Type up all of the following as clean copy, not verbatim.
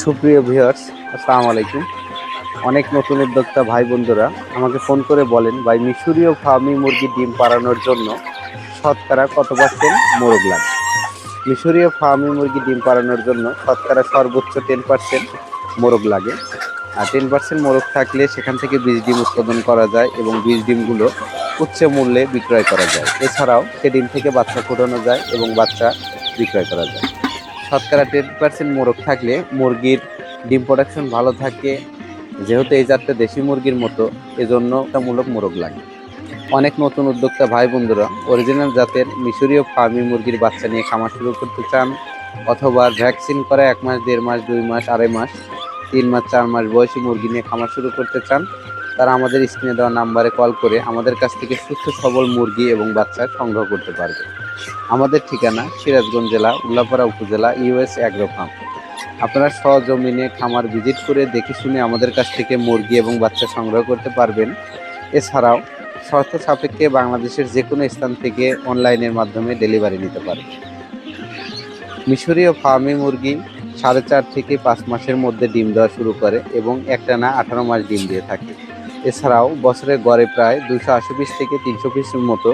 সুপ্রিয় ভিউয়ার্স, আসসালামু আলাইকুম। অনেক নতুন উদ্যোক্তা ভাই বন্ধুরা আমাকে ফোন করে বলেন, ভাই মিশরীয় ফার্মি মুরগি ডিম পাড়ানোর জন্য শতকরা কত পার্সেন্ট মোরগ লাগে? মিশরীয় ফার্মি মুরগি ডিম পাড়ানোর জন্য শতকরা সর্বোচ্চ 10% মোরগ লাগে। আর 10% মোরগ থাকলে সেখান থেকে বীজ ডিম উৎপাদন করা যায় এবং বীজ ডিমগুলো উচ্চ মূল্যে বিক্রয় করা যায়। এছাড়াও সে ডিম থেকে বাচ্চা ফোটানো যায় এবং বাচ্চা বিক্রয় করা যায়। শতকরা 10% মোরগ থাকলে মুরগির ডিম প্রোডাকশন ভালো থাকে। যেহেতু এই জাতটা দেশি মুরগির মতো, এজন্য মূলক মোরগ লাগে। অনেক নতুন উদ্যোক্তা ভাই বন্ধুরা অরিজিনাল জাতের মিশরীয় ফার্মি মুরগির বাচ্চা নিয়ে খামার শুরু করতে চান, অথবা ভ্যাকসিন করা 1 মাস, 1.5 মাস, 2 মাস, 2.5 মাস, 3 মাস, 4 মাস বয়সী মুরগি নিয়ে খামার শুরু করতে চান, তারা আমাদের স্ক্রিনে দেওয়া নাম্বারে কল করে আমাদের কাছ থেকে সুস্থ সবল মুরগি এবং বাচ্চা সংগ্রহ করতে পারবে। আমাদের ঠিকানা সিরাজগঞ্জ জেলা, উল্লাপাড়া উপজেলা, ইউএস অ্যাগ্রো ফার্ম। আপনারা সজমিনে খামার ভিজিট করে দেখে শুনে আমাদের কাছ থেকে মুরগি এবং বাচ্চা সংগ্রহ করতে পারবেন। এছাড়াও শর্ত সাপেক্ষে বাংলাদেশের যে কোনো স্থান থেকে অনলাইনের মাধ্যমে ডেলিভারি নিতে পারবেন। মিশরীয় ফার্মি মুরগি 4.5 থেকে 5 মাসের মধ্যে ডিম দেওয়া শুরু করে এবং একটানা 18 মাস ডিম দিয়ে থাকে। এছাড়াও বছরে গড়ে প্রায় 280 পিস থেকে 300 পিসের মতো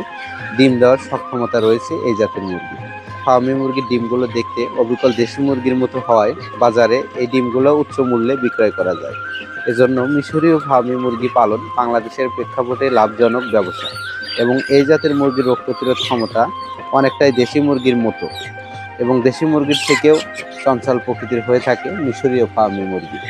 ডিম দেওয়ার সক্ষমতা রয়েছে এই জাতের মুরগি। ফার্মি মুরগির ডিমগুলো দেখতে অবিকল দেশি মুরগির মতো হওয়ায় বাজারে এই ডিমগুলো উচ্চ মূল্যে বিক্রয় করা যায়। এজন্য মিশরীয় ফার্মি মুরগি পালন বাংলাদেশের প্রেক্ষাপটে লাভজনক ব্যবসা এবং এই জাতের মুরগির রোগ প্রতিরোধ ক্ষমতা অনেকটাই দেশি মুরগির মতো এবং দেশি মুরগির থেকেও চঞ্চল প্রকৃতির হয়ে থাকে মিশরীয় ফার্মি মুরগি।